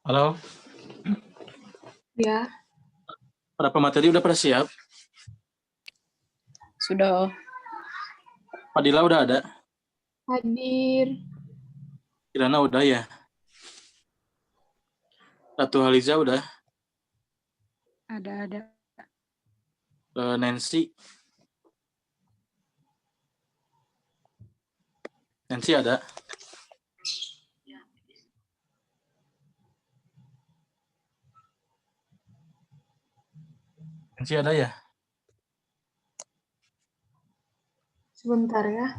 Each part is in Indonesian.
Halo, Ya, para pemateri udah pada siap? Sudah. Padilla udah ada? hadir. Kirana udah ya? Ratu Haliza udah? Ada. Nancy? Nancy ada? Nancy ada ya? Sebentar ya.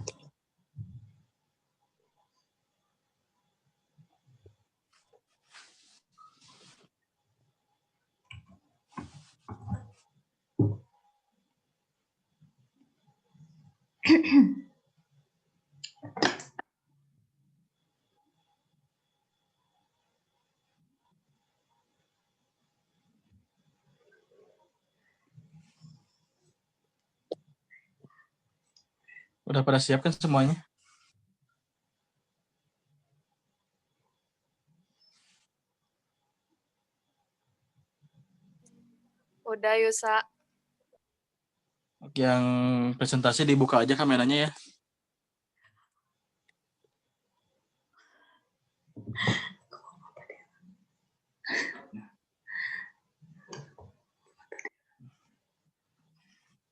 Udah pada siap kan semuanya? Udah, Yusa. Yang presentasi dibuka aja kameranya ya.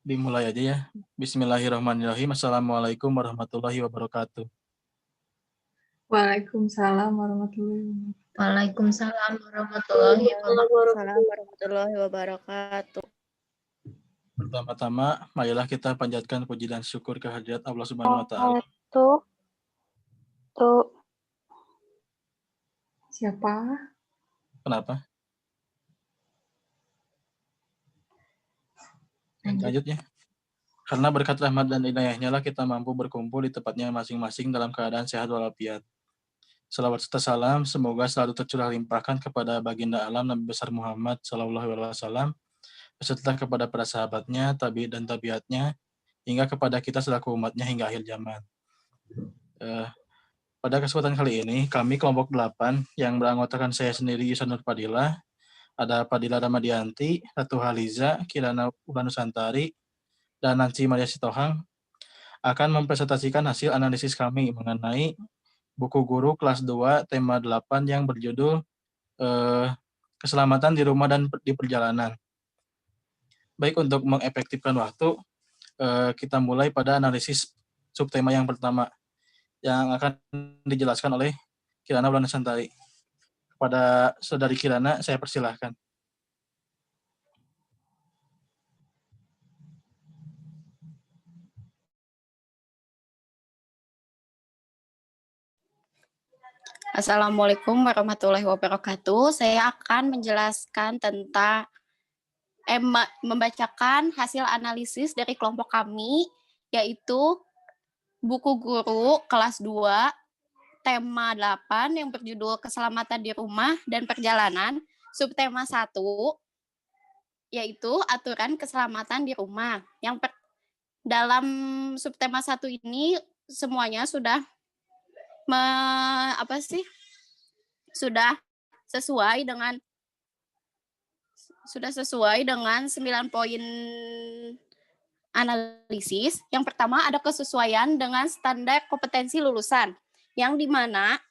Dimulai aja ya. Bismillahirrahmanirrahim. Assalamualaikum warahmatullahi wabarakatuh. Waalaikumsalam warahmatullahi wabarakatuh. Waalaikumsalam warahmatullahi wabarakatuh. Pertama-tama, marilah kita panjatkan puji dan syukur kehadirat Allah Subhanahu wa taala. Tuh. Siapa? Kenapa? Lanjutnya. Karena berkat rahmat dan inayahnya lah kita mampu berkumpul di tempatnya masing-masing dalam keadaan sehat walafiat. Salawat serta salam semoga selalu tercurah limpahkan kepada baginda alam Nabi besar Muhammad Sallallahu Alaihi Wasallam, beserta kepada para sahabatnya, tabi dan tabiatnya, hingga kepada kita selaku umatnya hingga akhir zaman. Pada kesempatan kali ini, kami kelompok 8 yang beranggotakan saya sendiri Yusa Nur Padilla, ada Padilla Ramadianti, Ratu Haliza, Kirana Ulanusantari, dan Nancy Maria Sitohang akan mempresentasikan hasil analisis kami mengenai buku guru kelas 2 tema 8 yang berjudul Keselamatan di Rumah dan di Perjalanan. Baik, untuk mengefektifkan waktu, kita mulai pada analisis subtema yang pertama yang akan dijelaskan oleh Kirana Ulanusantari. Kepada Saudari Kirana, saya persilahkan. Assalamualaikum warahmatullahi wabarakatuh. Saya akan menjelaskan tentang membacakan hasil analisis dari kelompok kami, yaitu buku guru kelas 2 tema 8 yang berjudul Keselamatan di Rumah dan Perjalanan, subtema 1 yaitu aturan keselamatan di rumah. Dalam subtema 1 ini semuanya sudah sudah sesuai dengan 9 poin analisis. Yang pertama ada kesesuaian dengan standar kompetensi lulusan, yang dimana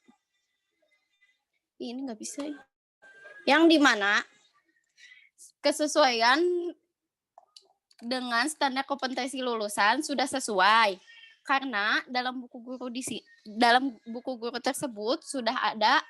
kesesuaian dengan standar kompetensi lulusan sudah sesuai karena dalam buku guru tersebut sudah ada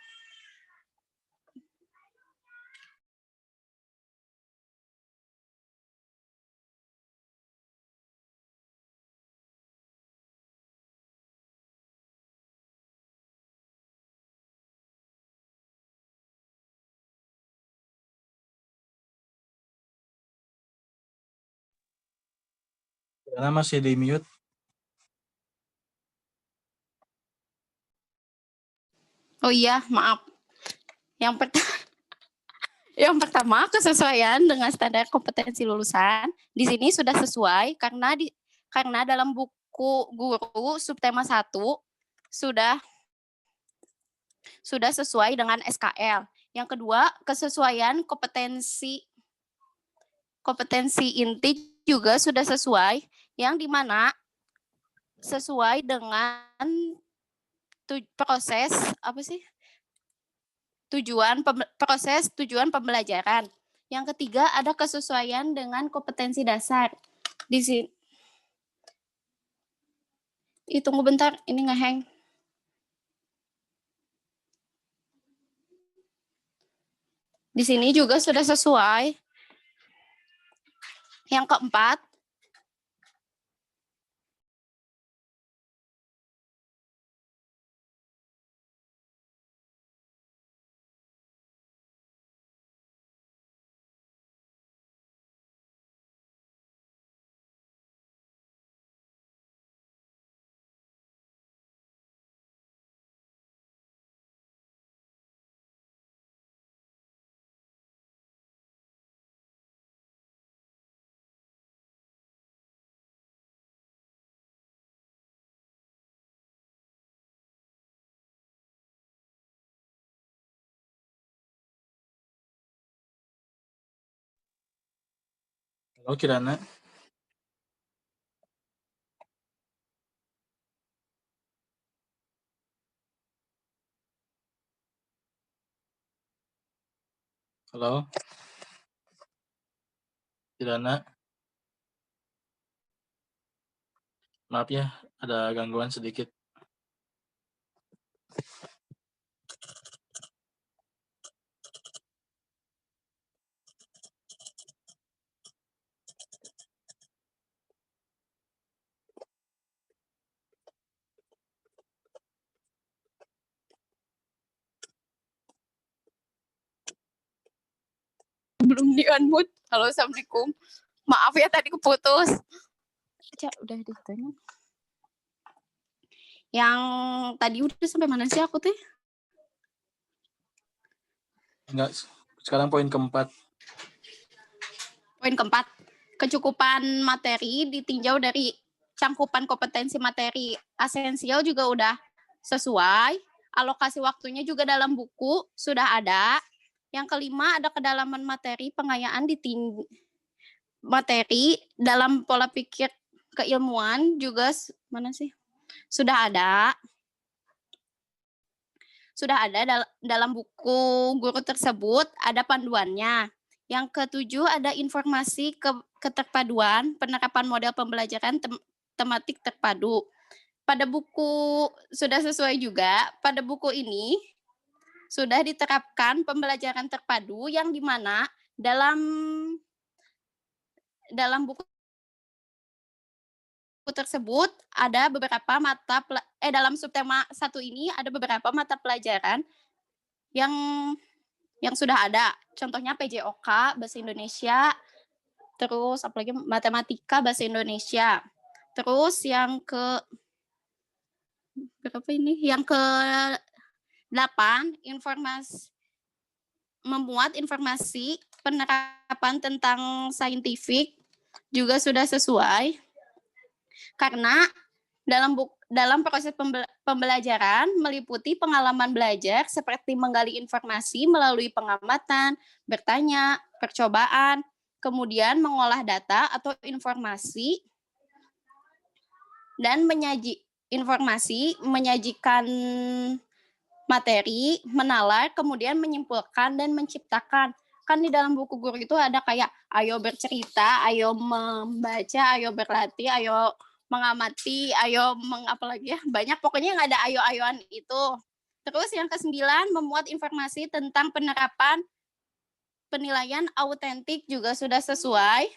Kirana masih di mute. Oh iya, maaf. Yang pertama, kesesuaian dengan standar kompetensi lulusan. Di sini sudah sesuai karena dalam buku guru subtema 1 sudah sesuai dengan SKL. Yang kedua, kesesuaian kompetensi inti juga sudah sesuai, yang dimana sesuai dengan proses tujuan pembelajaran. Yang ketiga, ada kesesuaian dengan kompetensi dasar. Di sini, tunggu bentar, ini ngehang. Di sini juga sudah sesuai. Yang keempat, Halo Kirana. Halo. Kirana. Maaf ya, ada gangguan sedikit. belum di-unmute. Halo, Assalamualaikum. Maaf ya tadi keputus. Udah ditanya. Yang tadi udah sampai mana sih aku tuh? Enggak, sekarang poin keempat. Poin keempat, kecukupan materi ditinjau dari cangkupan kompetensi materi esensial juga udah sesuai. Alokasi waktunya juga dalam buku sudah ada. Yang kelima, ada kedalaman materi, pengayaan materi dalam pola pikir keilmuan juga sudah ada. Sudah ada dalam buku guru tersebut, ada panduannya. Yang ketujuh, ada informasi keterpaduan, penerapan model pembelajaran tematik terpadu. Pada buku sudah sesuai juga, pada buku ini sudah diterapkan pembelajaran terpadu yang dimana dalam buku tersebut ada beberapa dalam subtema 1 ini ada beberapa mata pelajaran yang sudah ada. Contohnya PJOK, Bahasa Indonesia, terus apalagi Matematika, Bahasa Indonesia. Terus yang ke berapa ini? Yang ke-8, memuat informasi penerapan tentang saintifik juga sudah sesuai. Karena dalam proses pembelajaran meliputi pengalaman belajar seperti menggali informasi melalui pengamatan, bertanya, percobaan, kemudian mengolah data atau informasi, dan menyajikan materi, menalar, kemudian menyimpulkan dan menciptakan. Kan di dalam buku guru itu ada kayak ayo bercerita, ayo membaca, ayo berlatih, ayo mengamati, ayo apalagi ya, banyak pokoknya yang ada ayo-ayoan itu. Terus yang ke-9, memuat informasi tentang penilaian autentik juga sudah sesuai.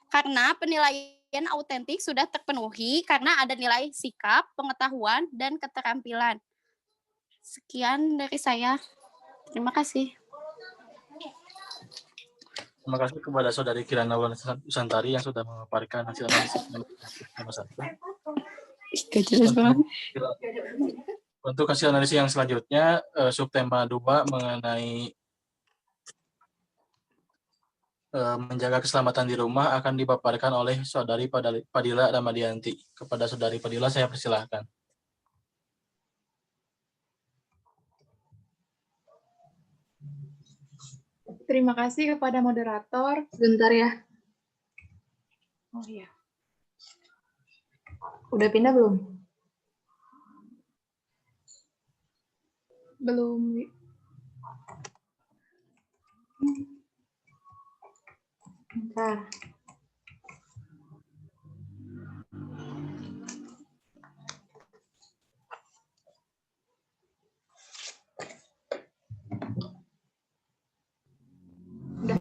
Karena penilaian autentik sudah terpenuhi karena ada nilai sikap, pengetahuan, dan keterampilan. Sekian dari saya. Terima kasih. Terima kasih kepada Saudari Kirana Wusantari yang sudah memaparkan hasil analisis nomor 1. Untuk hasil analisis yang selanjutnya, subtema 2 mengenai menjaga keselamatan di rumah akan dipaparkan oleh Saudari Padilla Ramadianti. Kepada Saudari Padilla, saya persilahkan. Terima kasih kepada moderator. Sebentar ya. Oh iya. Udah pindah belum? Belum. Wi. Bentar. Udah.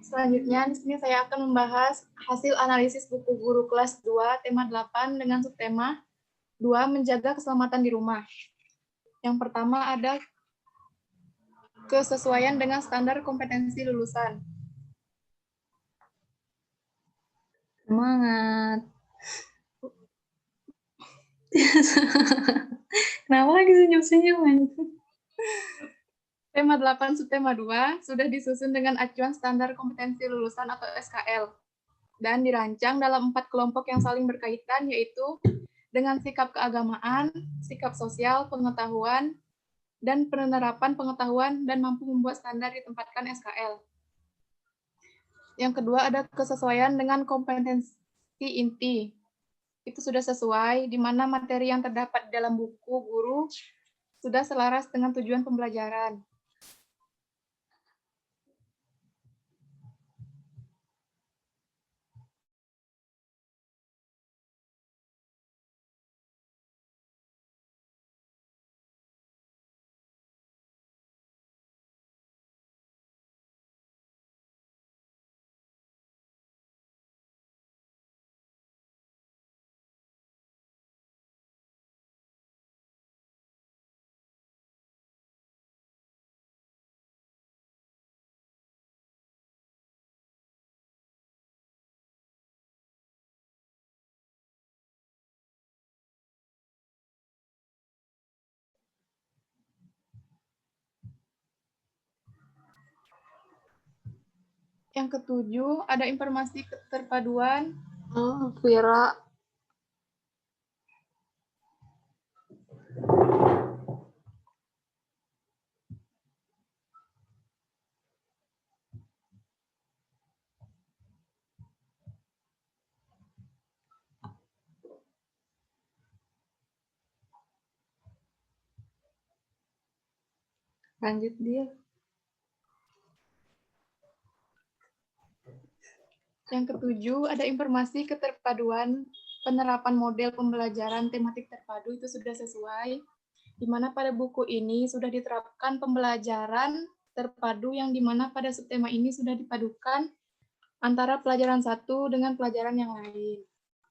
Selanjutnya, di sini saya akan membahas hasil analisis buku guru kelas 2, tema 8 dengan subtema 2, menjaga keselamatan di rumah. Yang pertama ada kesesuaian dengan standar kompetensi lulusan. Semangat. Kenapa lagi senyum-senyum? Tema 8 subtema 2 sudah disusun dengan acuan standar kompetensi lulusan atau SKL dan dirancang dalam 4 kelompok yang saling berkaitan, yaitu dengan sikap keagamaan, sikap sosial, pengetahuan, dan penerapan pengetahuan dan mampu membuat standar ditempatkan SKL. Yang kedua ada kesesuaian dengan kompetensi inti. Itu sudah sesuai, di mana materi yang terdapat dalam buku guru sudah selaras dengan tujuan pembelajaran. Yang ketujuh, ada informasi keterpaduan. Oh, Vira. Lanjut dia. Yang ketujuh, ada informasi keterpaduan penerapan model pembelajaran tematik terpadu itu sudah sesuai, di mana pada buku ini sudah diterapkan pembelajaran terpadu yang di mana pada subtema ini sudah dipadukan antara pelajaran satu dengan pelajaran yang lain.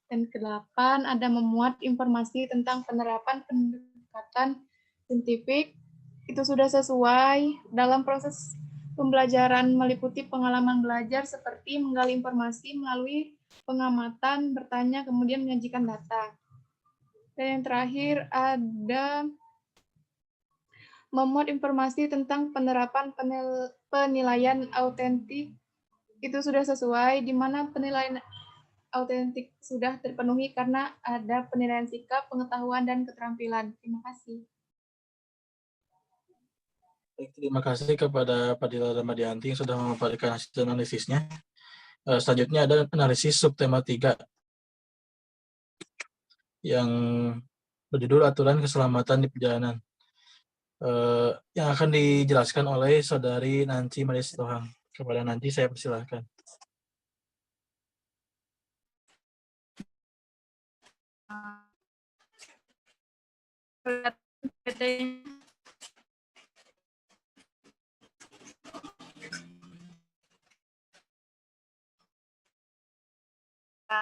Dan ke-8 ada memuat informasi tentang penerapan pendekatan saintifik itu sudah sesuai dalam proses pembelajaran meliputi pengalaman belajar seperti menggali informasi melalui pengamatan, bertanya, kemudian menyajikan data. Dan yang terakhir ada memuat informasi tentang penerapan penilaian autentik itu sudah sesuai, di mana penilaian autentik sudah terpenuhi karena ada penilaian sikap, pengetahuan, dan keterampilan. Terima kasih. Baik, terima kasih kepada Fadila Ramadianti yang sudah memaparkan hasil analisisnya. Selanjutnya ada analisis subtema 3 yang berjudul Aturan Keselamatan di Perjalanan, yang akan dijelaskan oleh Saudari Nancy Maria Sitohang. Kepada Nancy saya persilahkan.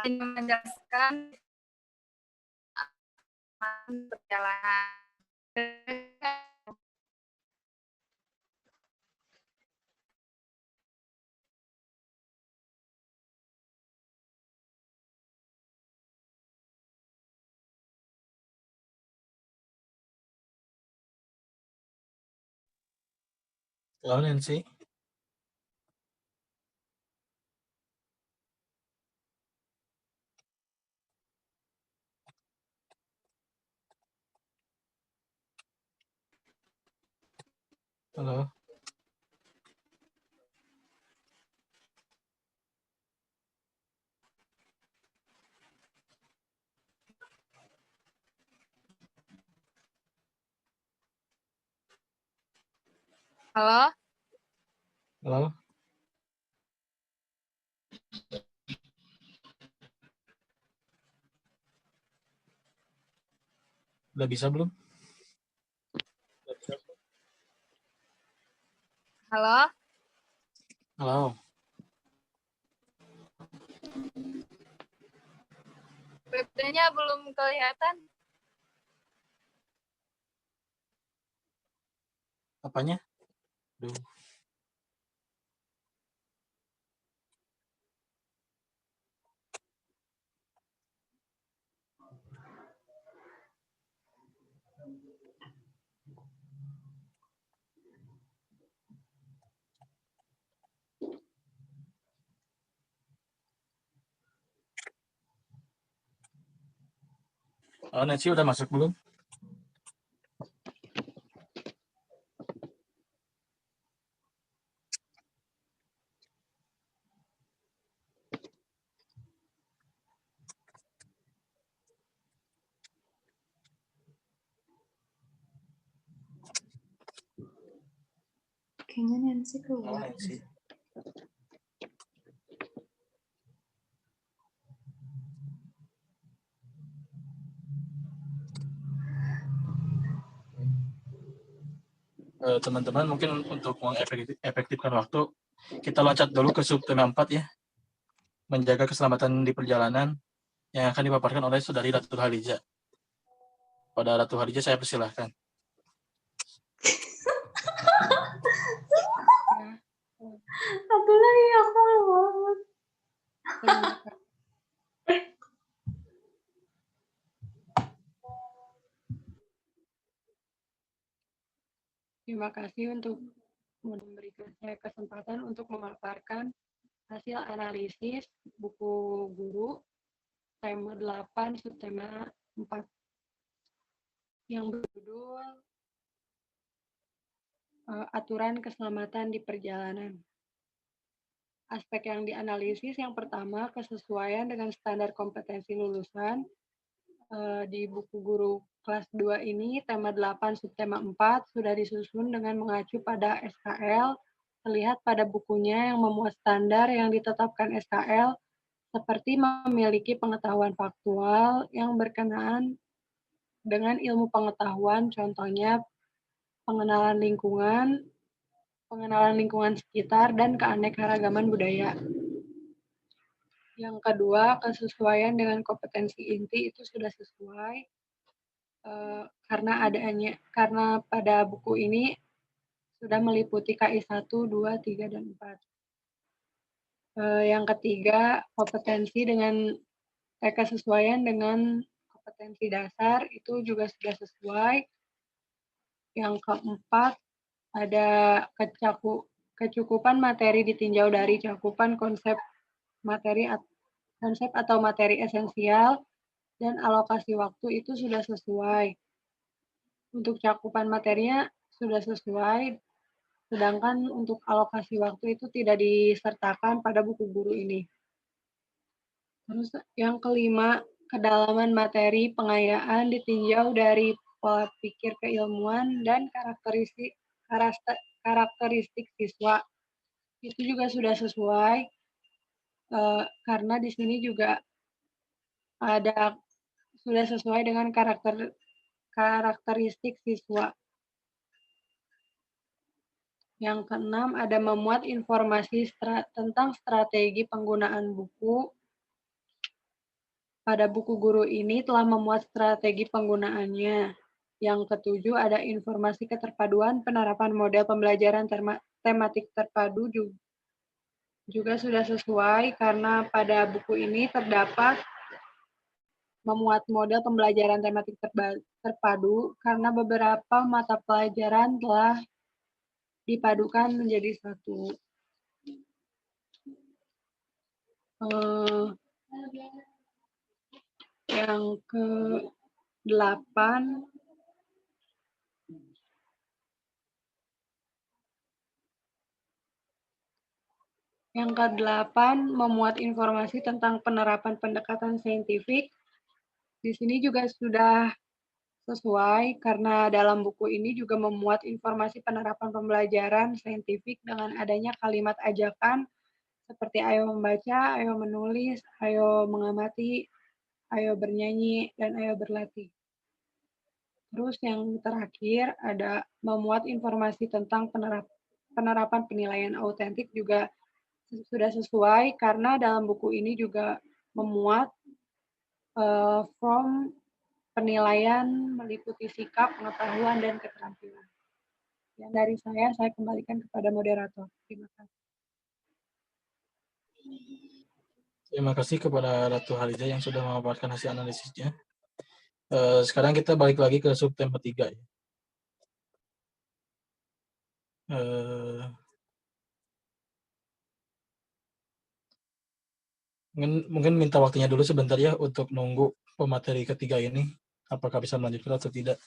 Menjelaskan perjalanan. Halo Nancy. Halo. Halo? Halo? Udah bisa belum? Halo? Halo? PPT-nya belum kelihatan. Apanya? Duh. Oh, Nancy udah masuk belum? Kayaknya Nancy Oh, keluar. Nancy. Teman-teman mungkin untuk mengefektifkan waktu, kita loncat dulu ke subtema 4 ya. Menjaga keselamatan di perjalanan yang akan dipaparkan oleh Saudari Ratu Halija. Pada Ratu Halija saya persilahkan. Satu lagi aku malu banget. Terima kasih untuk memberikan saya kesempatan untuk memaparkan hasil analisis buku guru tema 8 subtema 4 yang berjudul Aturan Keselamatan di Perjalanan. Aspek yang dianalisis yang pertama kesesuaian dengan standar kompetensi lulusan. Di buku guru kelas 2 ini tema 8 subtema 4 sudah disusun dengan mengacu pada SKL. Terlihat pada bukunya yang memuat standar yang ditetapkan SKL seperti memiliki pengetahuan faktual yang berkenaan dengan ilmu pengetahuan, contohnya pengenalan lingkungan sekitar, dan keanekaragaman budaya. Yang kedua, kesesuaian dengan kompetensi inti itu sudah sesuai karena pada buku ini sudah meliputi KI 1, 2, 3, dan 4. Yang ketiga, kesesuaian dengan kompetensi dasar itu juga sudah sesuai. Yang keempat, ada kecukupan materi ditinjau dari cakupan konsep atau materi esensial, dan alokasi waktu itu sudah sesuai. Untuk cakupan materinya sudah sesuai, sedangkan untuk alokasi waktu itu tidak disertakan pada buku guru ini. Terus yang kelima, kedalaman materi pengayaan ditinjau dari pola pikir keilmuan dan karakteristik siswa. Itu juga sudah sesuai, karena di sini juga sudah sesuai dengan karakteristik siswa. Yang keenam, ada memuat informasi tentang strategi penggunaan buku. Pada buku guru ini telah memuat strategi penggunaannya. Yang ketujuh, ada informasi keterpaduan penerapan model pembelajaran tematik terpadu juga sudah sesuai karena pada buku ini terdapat memuat model pembelajaran tematik terpadu karena beberapa mata pelajaran telah dipadukan menjadi satu. Yang ke-8, memuat informasi tentang penerapan pendekatan saintifik. Di sini juga sudah Sesuai karena dalam buku ini juga memuat informasi penerapan pembelajaran saintifik dengan adanya kalimat ajakan seperti ayo membaca, ayo menulis, ayo mengamati, ayo bernyanyi, dan ayo berlatih. Terus yang terakhir ada memuat informasi tentang penerapan penilaian autentik juga sudah sesuai karena dalam buku ini juga memuat form penilaian meliputi sikap, pengetahuan, dan keterampilan. Yang dari saya kembalikan kepada moderator. Terima kasih. Terima kasih kepada Ratu Haliza yang sudah memaparkan hasil analisisnya. Sekarang kita balik lagi ke subtema 3 ya. Mungkin minta waktunya dulu sebentar ya untuk nunggu pemateri ketiga ini apakah bisa melanjutkan atau tidak.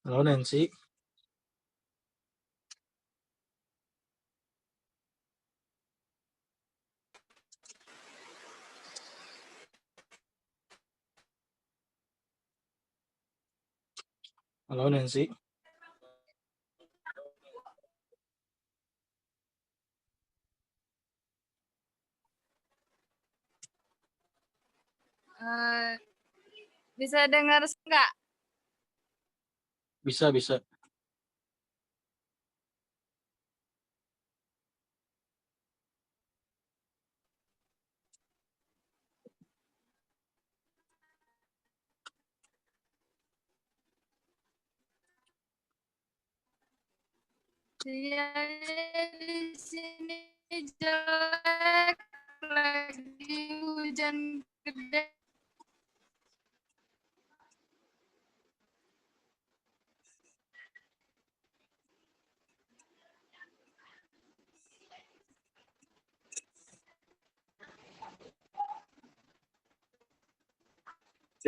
Halo Nancy. Halo Nancy. Bisa dengar nggak? Bisa, bisa. Sinyalnya di sini jelek, lagi hujan gede.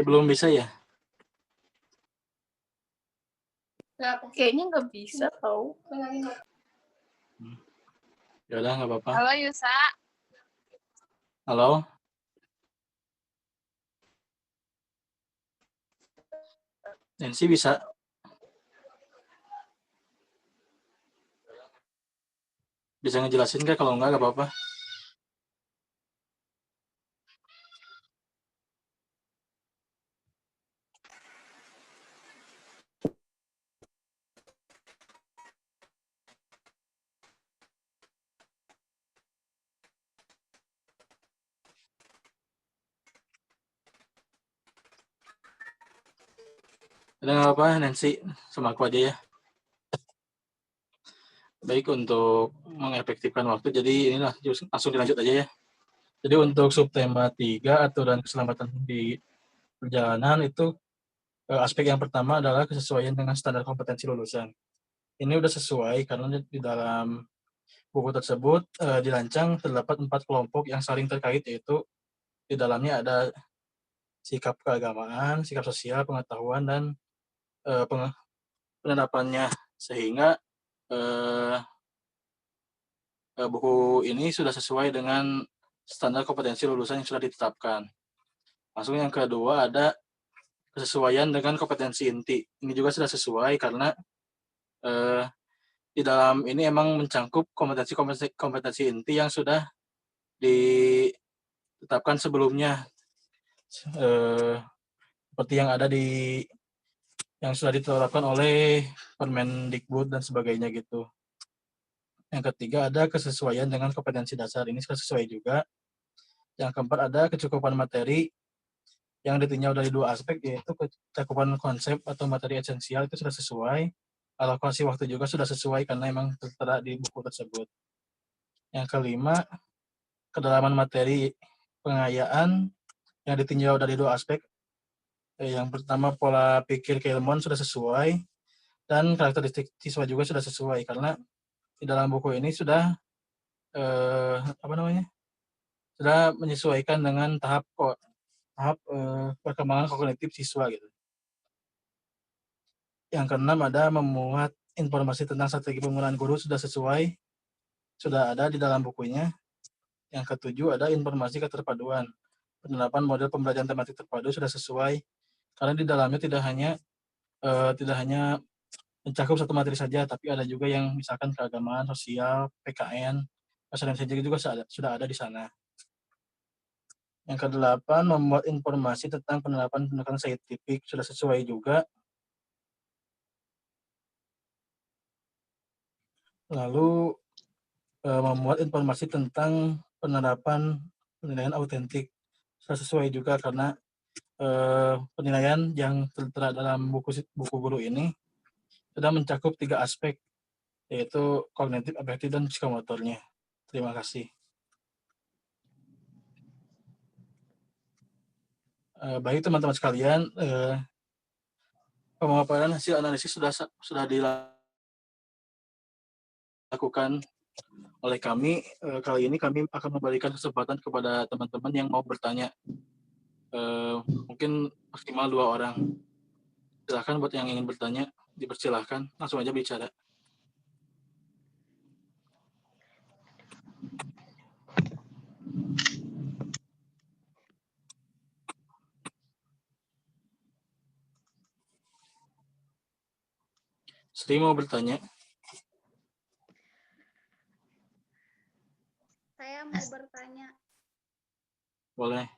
Belum bisa ya? Kayaknya nggak bisa tau. Ya udah nggak apa-apa. Halo Yusa. Halo. Nancy bisa? Bisa ngejelasin nggak? Kalau nggak apa-apa. Udah nggak apa-apa Nancy, sama aku aja ya. Baik, untuk mengefektifkan waktu, jadi inilah langsung dilanjut aja ya. Jadi untuk subtema 3, aturan keselamatan di perjalanan itu aspek yang pertama adalah kesesuaian dengan standar kompetensi lulusan. Ini udah sesuai karena di dalam buku tersebut dirancang terdapat 4 kelompok yang saling terkait, yaitu di dalamnya ada sikap keagamaan, sikap sosial, pengetahuan, dan penerapannya. Sehingga buku ini sudah sesuai dengan standar kompetensi lulusan yang sudah ditetapkan. Langsung yang kedua ada kesesuaian dengan kompetensi inti. Ini juga sudah sesuai karena di dalam ini emang mencangkup kompetensi inti yang sudah ditetapkan sebelumnya, seperti yang ada yang sudah ditetapkan oleh Permendikbud dan sebagainya gitu. Yang ketiga ada kesesuaian dengan kompetensi dasar, ini sudah sesuai juga. Yang keempat ada kecukupan materi yang ditinjau dari 2 aspek, yaitu kecakupan konsep atau materi esensial itu sudah sesuai. alokasi waktu juga sudah sesuai karena memang tertera di buku tersebut. Yang kelima, kedalaman materi pengayaan yang ditinjau dari 2 aspek. Yang pertama, pola pikir keilmuan sudah sesuai dan karakteristik siswa juga sudah sesuai karena di dalam buku ini sudah sudah menyesuaikan dengan tahap perkembangan kognitif siswa gitu. Yang keenam, ada memuat informasi tentang strategi penggunaan guru sudah sesuai, sudah ada di dalam bukunya. Yang ketujuh, ada informasi keterpaduan. Penerapan model pembelajaran tematik terpadu sudah sesuai karena di dalamnya tidak hanya mencakup satu materi saja, tapi ada juga yang misalkan keagamaan, sosial, PKN, bahasa Indonesia juga sudah ada di sana. Yang kedelapan, membuat informasi tentang penerapan pendekatan saintifik sudah sesuai juga. Lalu membuat informasi tentang penerapan penilaian autentik sudah sesuai juga karena penilaian yang tertera dalam buku guru ini sudah mencakup 3 aspek, yaitu kognitif, afektif, dan psikomotornya. Terima kasih. Baik teman-teman sekalian, pemaparan hasil analisis sudah dilakukan oleh kami. Kali ini kami akan memberikan kesempatan kepada teman-teman yang mau bertanya. Mungkin maksimal 2 orang. Silakan buat yang ingin bertanya, dipersilahkan, langsung aja bicara. Sri mau bertanya? Saya mau bertanya. Boleh.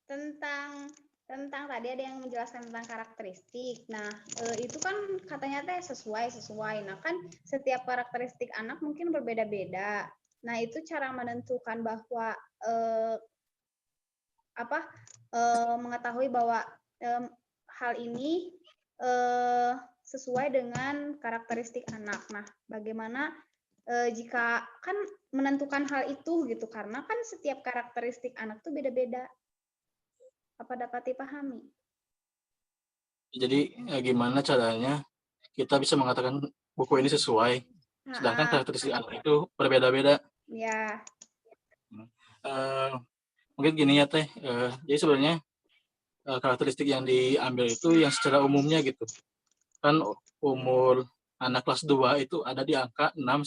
tentang tadi ada yang menjelaskan tentang karakteristik. Nah, itu kan katanya teh sesuai. Nah, kan setiap karakteristik anak mungkin berbeda-beda. Nah, itu cara menentukan bahwa mengetahui bahwa hal ini sesuai dengan karakteristik anak. Nah, bagaimana jika kan menentukan hal itu gitu, karena kan setiap karakteristik anak tuh beda-beda. Apa dapat dipahami? Jadi gimana caranya kita bisa mengatakan buku ini sesuai, sedangkan karakteristik anak itu berbeda-beda. Ya. Mungkin gini ya Teh, jadi sebenarnya karakteristik yang diambil itu yang secara umumnya gitu. Kan umur anak kelas 2 itu ada di angka 6